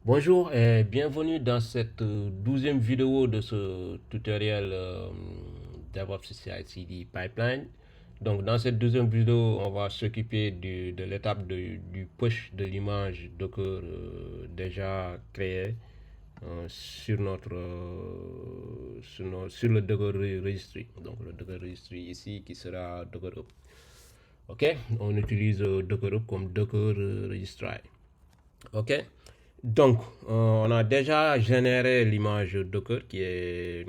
Bonjour et bienvenue dans cette 12e vidéo de ce tutoriel DevOps CI/CD Pipeline. Donc dans cette 12e vidéo, on va s'occuper de l'étape du push de l'image Docker déjà créée sur le Docker Registry. Donc le Docker Registry ici qui sera Docker Hub. Ok, on utilise Docker Hub comme Docker Registry. Ok, donc on a déjà généré l'image Docker qui est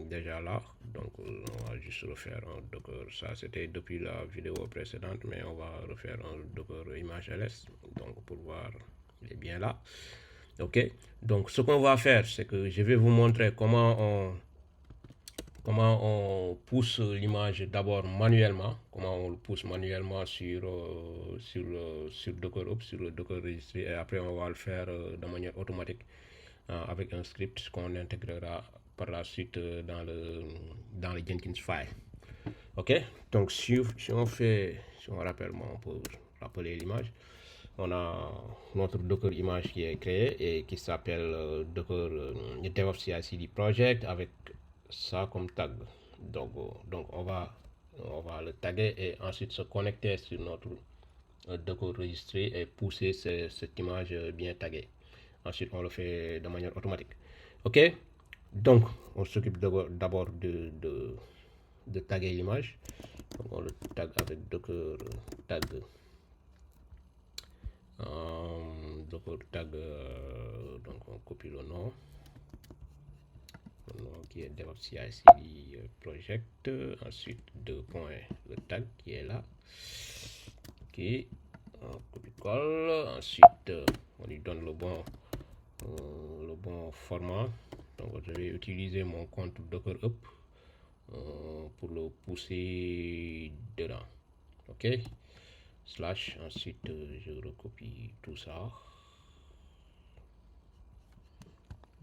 déjà là. Donc on va juste refaire un Docker. Ça c'était depuis la vidéo précédente, mais on va refaire un Docker image ls. Donc pour voir, il est bien là. Ok, donc ce qu'on va faire, c'est que je vais vous montrer comment on pousse l'image d'abord manuellement, comment on le pousse manuellement sur Docker Hub, sur le Docker Registry, et après on va le faire de manière automatique avec un script qu'on intégrera par la suite dans le Jenkins file. Ok, donc si on rappelle, on peut rappeler l'image. On a notre Docker image qui est créée et qui s'appelle Docker DevOps CI/CD Project avec ça comme tag. Donc on va le taguer et ensuite se connecter sur notre Docker Registry et pousser cette image bien taguée. Ensuite, on le fait de manière automatique. Ok, donc on s'occupe d'abord de taguer l'image. Donc on le tag avec Docker tag. Docker tag, donc on copie le nom qui est DevOps CI/CD Project. Ensuite, deux points, le tag qui est là. Ok, on copie-colle. Ensuite, on lui donne le bon format. Donc, je vais utiliser mon compte Docker Hub pour le pousser dedans. Ok, slash. Ensuite, je recopie tout ça.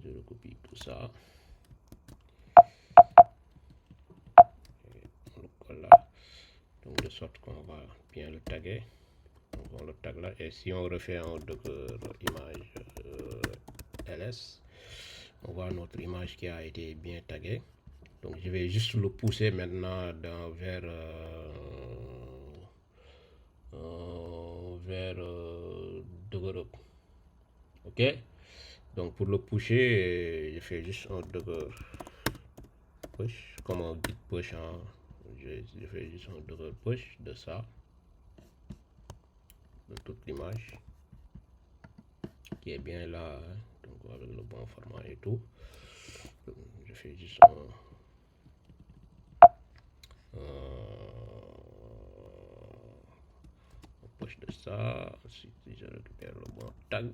Je recopie tout ça. On le colle là. Donc, de sorte qu'on va bien le taguer. Donc, on le tag là. Et si on refait un Docker image ls, on voit notre image qui a été bien taguée. Donc je vais juste le pousser maintenant vers Docker Hub. Ok, donc pour le pusher, je fais juste un Docker push, comme un git push. Je fais juste un Docker push de ça, de toute l'image qui est bien là, hein, donc avec le bon format et tout. Je fais juste un push de ça. Ensuite, je récupère le bon tag.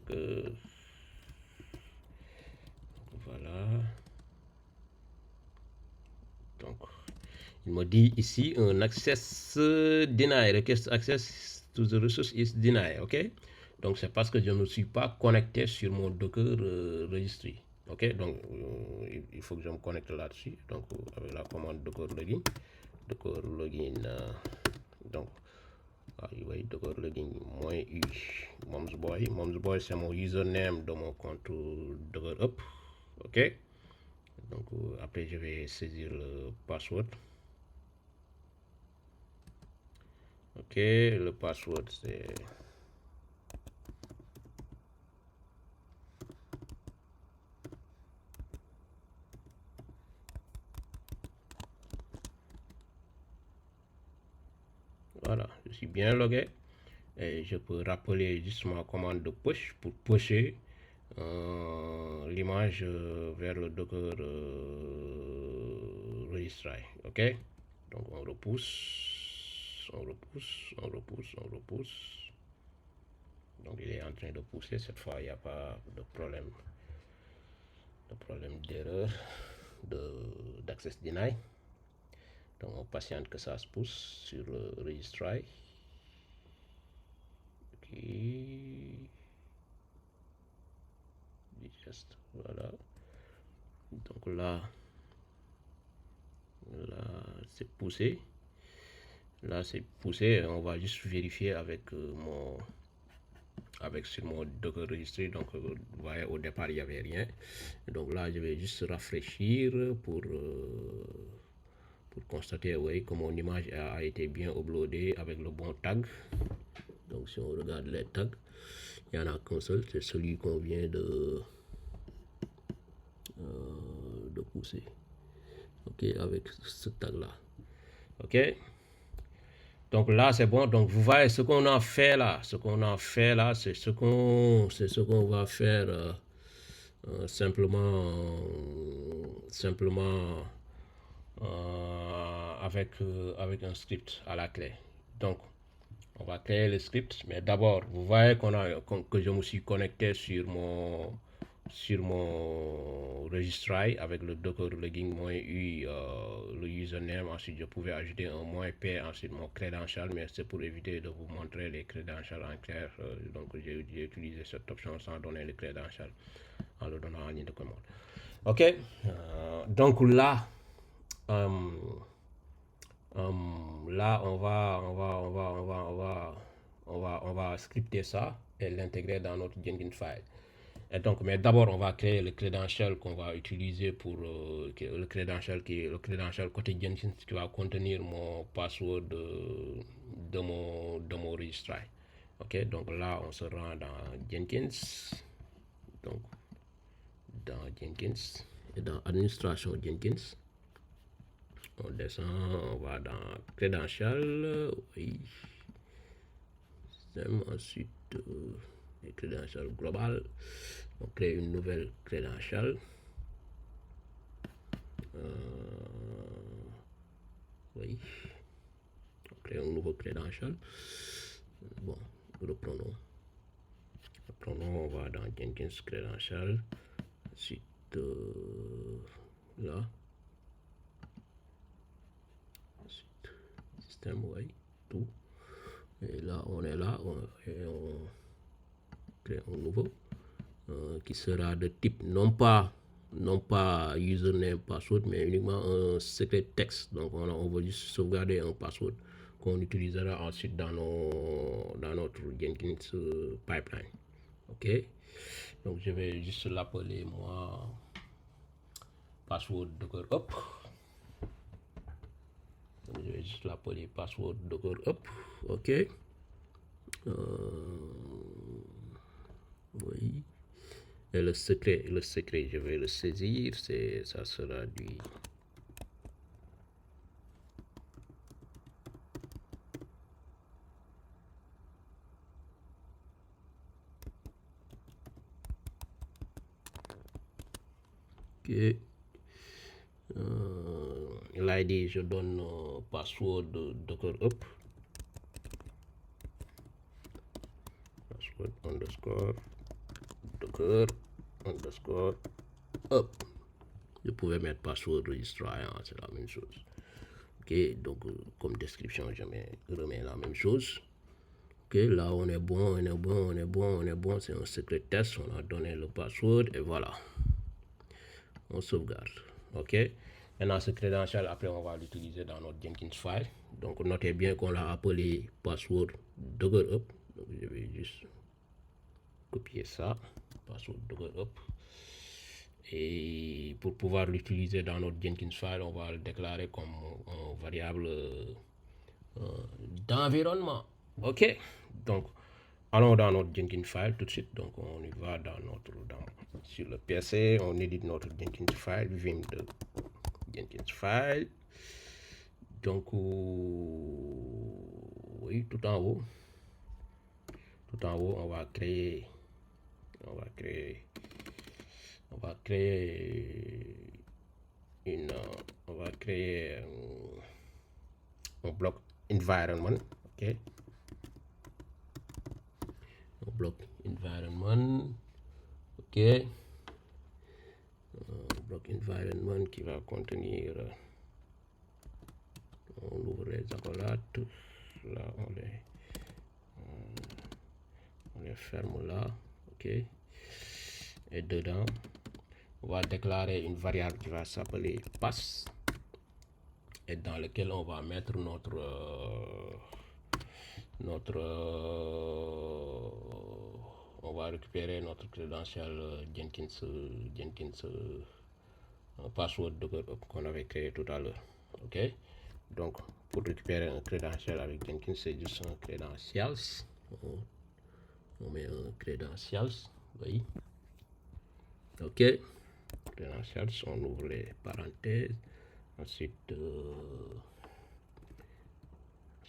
Voilà. Donc, il me dit ici un access denied. Request access to the resource is denied. Ok. Donc, c'est parce que je ne suis pas connecté sur mon Docker registry. Ok. Donc, il faut que je me connecte là-dessus. Donc, avec la commande Docker login. Docker login. Donc, vous voyez, Docker login -u. Momsboy. Momsboy, c'est mon username de mon compte Docker Hub. Ok. Donc après je vais saisir le password. Ok, le password c'est voilà, je suis bien logué et je peux rappeler juste ma commande de push pour pusher l'image vers le Docker registry. Ok, donc on repousse, on repousse, on repousse, on repousse. Donc il est en train de pousser. Cette fois il n'y a pas de problème d'erreur d'access deny. Donc on patiente que ça se pousse sur le registry. Ok, just voilà. Donc là c'est poussé. Là c'est poussé. On va juste vérifier avec avec sur mon Docker Registry. Donc vous voyez, au départ il n'y avait rien. Donc là je vais juste rafraîchir pour constater, oui, que mon image a été bien uploadée avec le bon tag. Donc si on regarde les tags, il n'y en a qu'un seul, c'est celui qu'on vient de pousser. Ok, avec ce tag là. Ok, donc là c'est bon. Donc vous voyez ce qu'on a fait là, c'est ce qu'on va faire simplement avec un script à la clé. Donc on va créer le script, mais d'abord vous voyez que je me suis connecté sur mon registry avec le docker logging -u le username. Ensuite je pouvais ajouter un -p, ensuite mon credential, mais c'est pour éviter de vous montrer les credentials en clair, donc j'ai utilisé cette option sans donner les credentials, en le donnant en ligne de commande. Ok, donc là là on va scripter ça et l'intégrer dans notre Jenkins file. Et donc, mais d'abord, on va créer le credential qu'on va utiliser pour le credential côté Jenkins qui va contenir mon password de mon registry. Ok, donc là, on se rend dans Jenkins. Donc, dans Jenkins et dans administration Jenkins. On descend, on va dans credential, oui. Ensuite, les credentials global. On crée une nouvelle credential. Oui. On crée un nouveau credential. Bon, reprenons. On va dans Jenkins credential. Ensuite, là. Ensuite, système, oui, tout. Et là, on est là. Et on crée un nouveau qui sera de type non pas username, password, mais uniquement un secret text. Donc on va juste sauvegarder un password qu'on utilisera ensuite dans notre Jenkins pipeline. Ok, donc je vais juste l'appeler moi password docker up. Donc, je vais juste l'appeler password docker up. Ok, oui. Et le secret, je vais le saisir, ça sera du ok. L'ID, je donne password docker up, password underscore docker underscore up. Je pouvais mettre password registry, hein, c'est la même chose. Ok, donc comme description, je remets la même chose. Ok, là on est bon, c'est un secret test, on a donné le password et voilà. On sauvegarde. Ok, maintenant ce credential, après on va l'utiliser dans notre Jenkins file. Donc notez bien qu'on l'a appelé password docker up. Donc je vais juste copier ça, password docker up. Et pour pouvoir l'utiliser dans notre Jenkins file, on va le déclarer comme un variable d'environnement. Ok, donc allons dans notre Jenkins file tout de suite. Donc on y va sur le PC, on édite notre Jenkins file, vim de Jenkins file. Donc oui, tout en haut, on va créer un bloc environment. Ok, un bloc environment. Ok, bloc environment qui va contenir, on ouvre les accolades, là on les ferme là. Ok, et dedans on va déclarer une variable qui va s'appeler pass et dans lequel on va mettre notre on va récupérer notre crédential Jenkins password Docker qu'on avait créé tout à l'heure. Ok, donc pour récupérer un crédential avec Jenkins, c'est juste un credentials. On met un credentials, oui. Ok, credentials, on ouvre les parenthèses, ensuite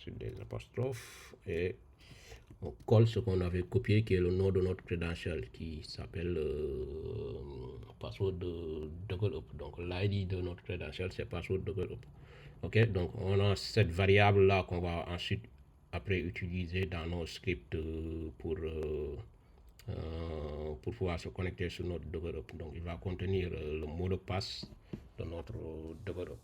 des apostrophes et on colle ce qu'on avait copié qui est le nom de notre credential qui s'appelle password de Docker. Donc l'ID de notre credential c'est password Docker. Ok, donc on a cette variable là qu'on va ensuite après utiliser dans nos scripts pour pouvoir se connecter sur notre Docker. Donc il va contenir le mot de passe de notre Docker.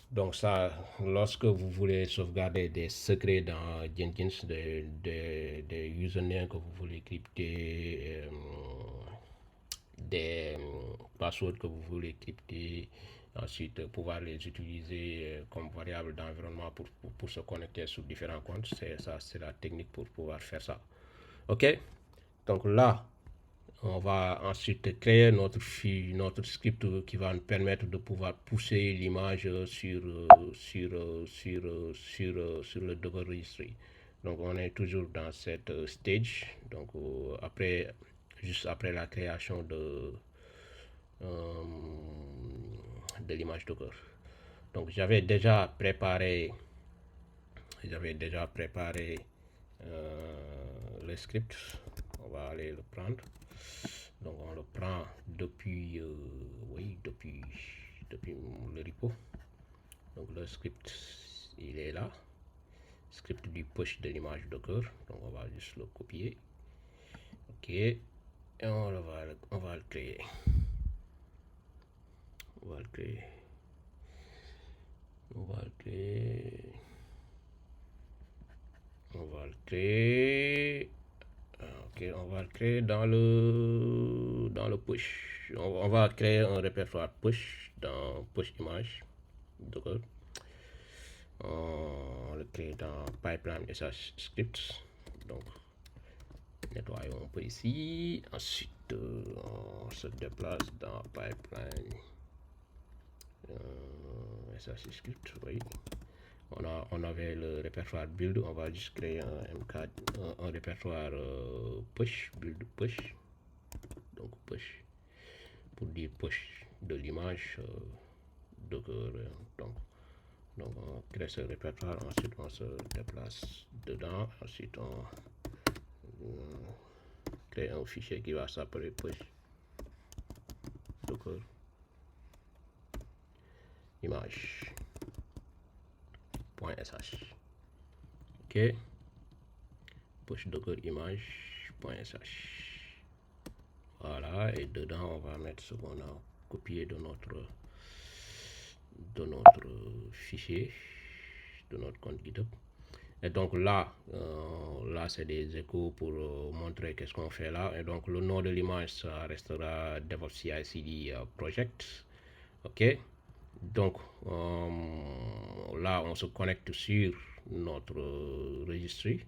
Donc ça, lorsque vous voulez sauvegarder des secrets dans Jenkins, des usernames que vous voulez crypter, des passwords que vous voulez crypter, ensuite pouvoir les utiliser comme variable d'environnement pour se connecter sur différents comptes, c'est la technique pour pouvoir faire ça. Ok, donc là, on va ensuite créer notre script qui va nous permettre de pouvoir pousser l'image sur le Docker Registry. Donc on est toujours dans cette stage. Donc juste après la création l'image Docker. Donc j'avais déjà préparé le script. On va aller le prendre. Donc on le prend depuis le repo. Donc le script il est là, script du push de l'image Docker. Donc on va juste le copier. Ok, et on va le créer. On va le créer. Ok, on va le créer dans le push. On va créer un répertoire push dans push image Docker. On le crée dans pipeline SH scripts. Donc nettoyons un peu ici. Ensuite on se déplace dans pipeline SH script. Oui. On avait le répertoire build, on va juste créer un répertoire push, build push. Donc push pour dire push de l'image Docker. Donc on crée ce répertoire, ensuite on se déplace dedans, ensuite on crée un fichier qui va s'appeler push Docker image.sh. Ok, push Docker image.sh. Voilà, et dedans on va mettre ce qu'on a copié de notre fichier, de notre compte GitHub. Et donc là c'est des échos pour montrer qu'est-ce qu'on fait là. Et donc le nom de l'image ça restera DevOps CI/CD project. Ok, donc là on se connecte sur notre registry.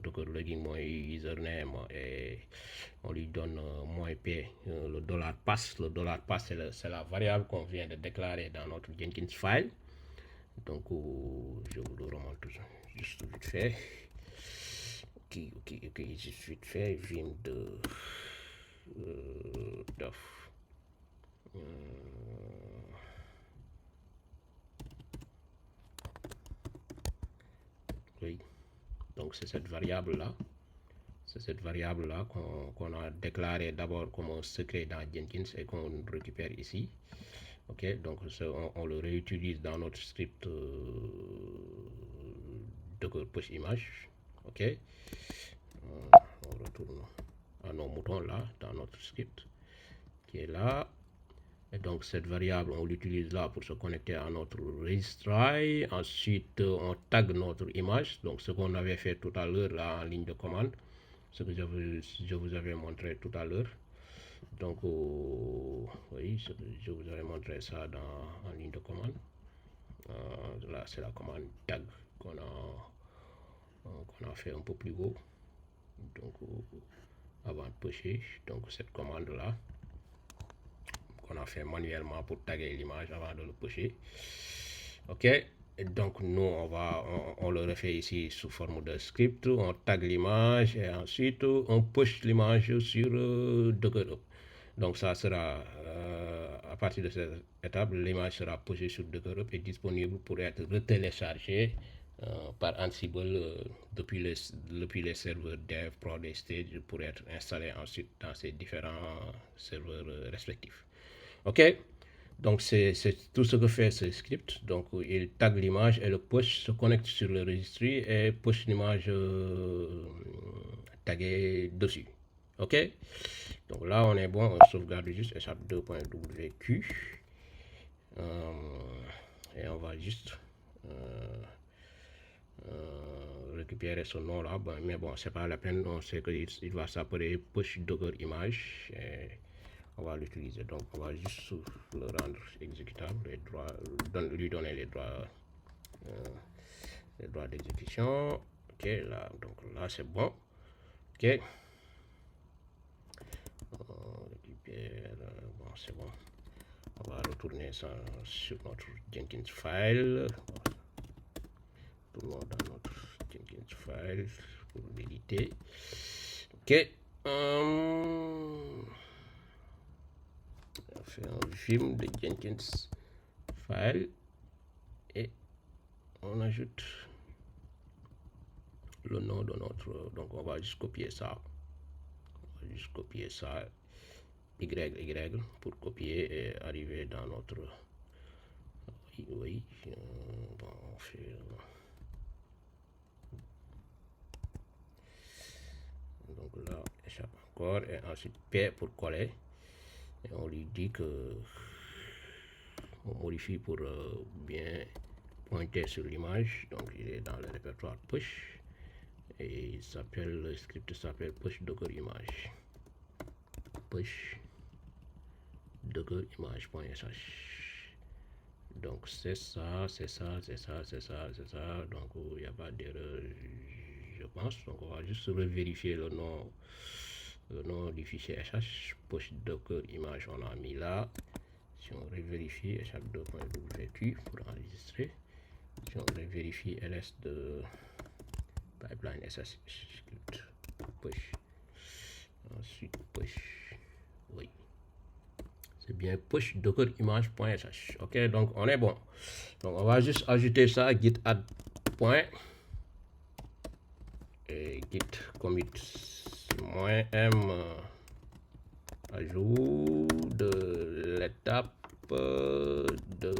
Docker login username et on lui donne -p le $pass. Le $pass c'est la variable qu'on vient de déclarer dans notre Jenkins file. Donc je vous le remonte juste vite fait. Ok, juste vite fait. Vim de dof. Oui, donc c'est cette variable là. C'est cette variable là qu'on a déclaré d'abord comme un secret dans Jenkins et qu'on récupère ici. Ok, donc on le réutilise dans notre script Docker push image. Ok, on retourne à nos moutons là dans notre script qui est là. Et donc cette variable on l'utilise là pour se connecter à notre registry. Ensuite on tag notre image, donc ce qu'on avait fait tout à l'heure là en ligne de commande, ce que je vous avais montré tout à l'heure. Donc oui, je vous avais montré ça en ligne de commande. Là c'est la commande tag qu'on a fait un peu plus haut. Donc, avant de pusher, donc cette commande-là, qu'on a fait manuellement pour taguer l'image avant de le pusher. Ok, et donc nous on le refait ici sous forme de script, on tag l'image et ensuite on push l'image sur Docker. Donc ça sera à partir de cette étape, l'image sera pushée sur Docker et disponible pour être retéléchargée par Ansible depuis les serveurs dev, prod et stage pour être installé ensuite dans ces différents serveurs respectifs. Ok, donc c'est tout ce que fait ce script. Donc il tag l'image et le push se connecte sur le registry et push l'image taguée dessus. Ok, donc là on est bon, on sauvegarde juste échappe2.wq et on va juste récupérer ce nom là, mais bon c'est pas la peine, on sait qu'il va s'appeler push docker image et on va l'utiliser. Donc on va juste le rendre exécutable, lui donner les droits d'exécution. Ok, là donc là c'est bon. Ok, on récupère, bon c'est bon, on va retourner ça sur notre Jenkins file, tout le monde dans notre Jenkins file pour l'éditer. Ok, on fait un vim de Jenkins file et on ajoute le nom de notre, donc on va juste copier ça, y pour copier et arriver dans notre, oui, bon, on fait, donc là échappe encore et ensuite P pour coller et on lui dit que on modifie pour bien pointer sur l'image. Donc il est dans le répertoire push et le script s'appelle push docker image, push docker image.sh. donc c'est ça, donc il n'y a pas d'erreur je pense. Donc on va juste vérifier le nom du fichier sh, push docker image on a mis là. Si on vérifie échappe2.wq pour enregistrer, si on vérifie ls de pipeline sh script push, ensuite push, oui c'est bien push docker image.sh. ok, donc on est bon. Donc on va juste ajouter ça git add point et git commit -m ajout de l'étape de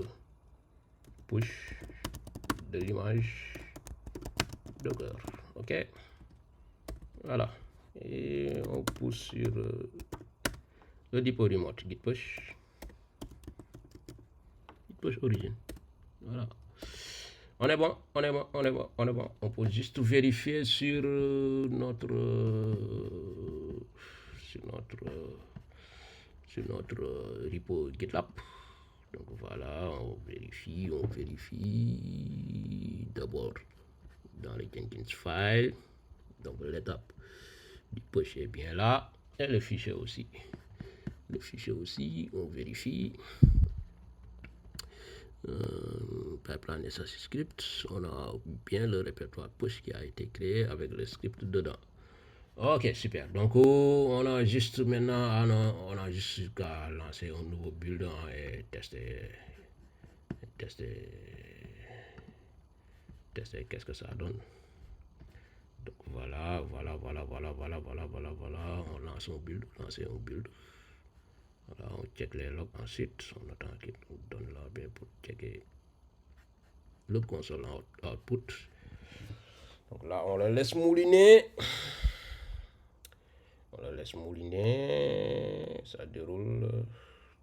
push de l'image docker. Ok, voilà, et on pousse sur le depot remote git push origin. Voilà, on est bon, on peut juste vérifier sur notre repo GitLab. Donc voilà, on vérifie d'abord dans le Jenkins file. Donc l'étape du push est bien là et le fichier aussi. On vérifie. Pipeline SH script, on a bien le répertoire push qui a été créé avec le script dedans. Ok, super. Donc on a juste maintenant, on a juste jusqu'à lancer un nouveau build et tester qu'est-ce que ça donne. Donc voilà, on lance un build, Voilà, on check les logs ensuite, on attend qu'il nous donne là bien pour checker le console output. Donc là, on le laisse mouliner. Ça déroule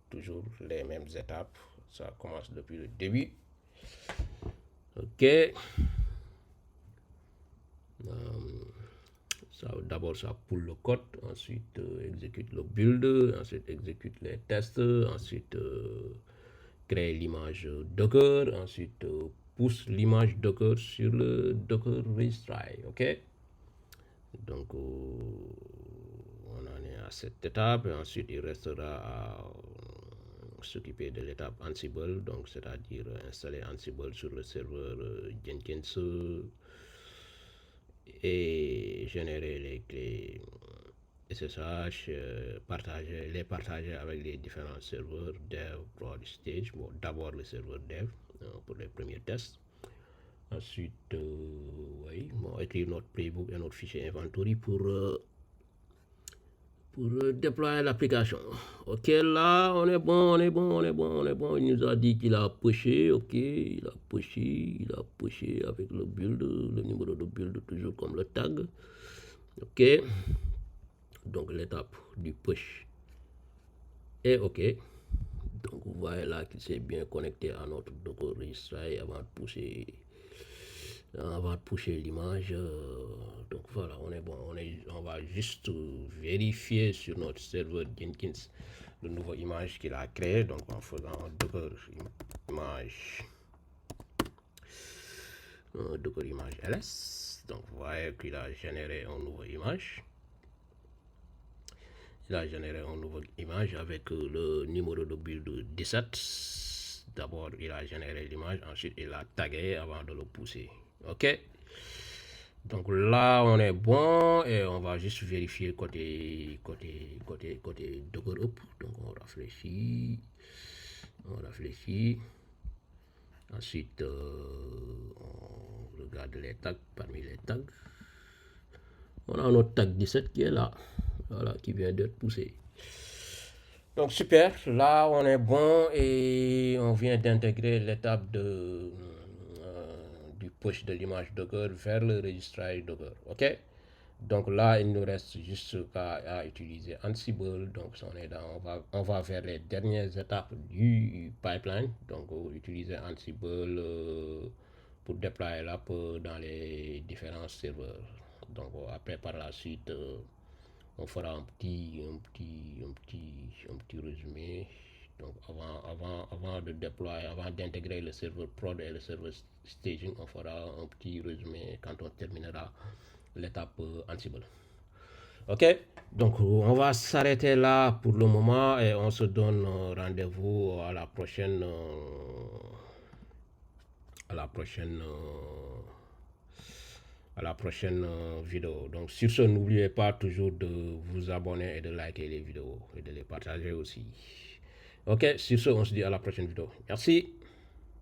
toujours les mêmes étapes. Ça commence depuis le début. Ok. D'abord, ça poule le code, ensuite exécute le build, ensuite exécute les tests, ensuite crée l'image Docker, ensuite pousse l'image Docker sur le Docker registry. Ok. Donc, on en est à cette étape et ensuite il restera à s'occuper de l'étape Ansible, donc c'est-à-dire installer Ansible sur le serveur Jenkins et générer les clés SSH, les partager avec les différents serveurs dev, prod, stage. Bon, d'abord le serveur dev pour les premiers tests. Ensuite, oui, bon, écrire notre playbook et notre fichier inventory pour déployer l'application. Ok, là, on est bon, on est bon, on est bon, on est bon. Il nous a dit qu'il a pushé, ok, il a pushé avec le build, le numéro de build toujours comme le tag. Ok, donc l'étape du push est ok. Donc vous voyez là qu'il s'est bien connecté à notre Docker registry avant de pousser l'image. Donc voilà, on est bon. On va juste vérifier sur notre serveur Jenkins le nouveau image qu'il a créé. Donc en faisant Docker image, Docker image ls. Donc vous voyez qu'il a généré un nouveau image. Il a généré une nouvelle image avec le numéro de build 17. D'abord, il a généré l'image, ensuite il l'a tagué avant de le pousser. Ok. Donc là, on est bon et on va juste vérifier côté Docker Up. Donc on réfléchit. Ensuite, on regarde les tags parmi les tags. On a notre tag 17 qui est là. Voilà, qui vient d'être poussé. Donc super, là on est bon et on vient d'intégrer l'étape du push de l'image Docker vers le registry Docker. Ok. Donc là il nous reste juste à utiliser Ansible. Donc on va vers les dernières étapes du pipeline. Donc utiliser Ansible pour déployer l'app dans les différents serveurs. Donc après par la suite on fera un petit résumé. Donc avant de déployer, avant d'intégrer le serveur prod et le serveur staging, on fera un petit résumé quand on terminera l'étape Ansible. Ok, donc on va s'arrêter là pour le moment et on se donne rendez-vous à la prochaine vidéo. Donc sur ce, n'oubliez pas toujours de vous abonner et de liker les vidéos et de les partager aussi. Ok, sur ce, on se dit à la prochaine vidéo. Merci.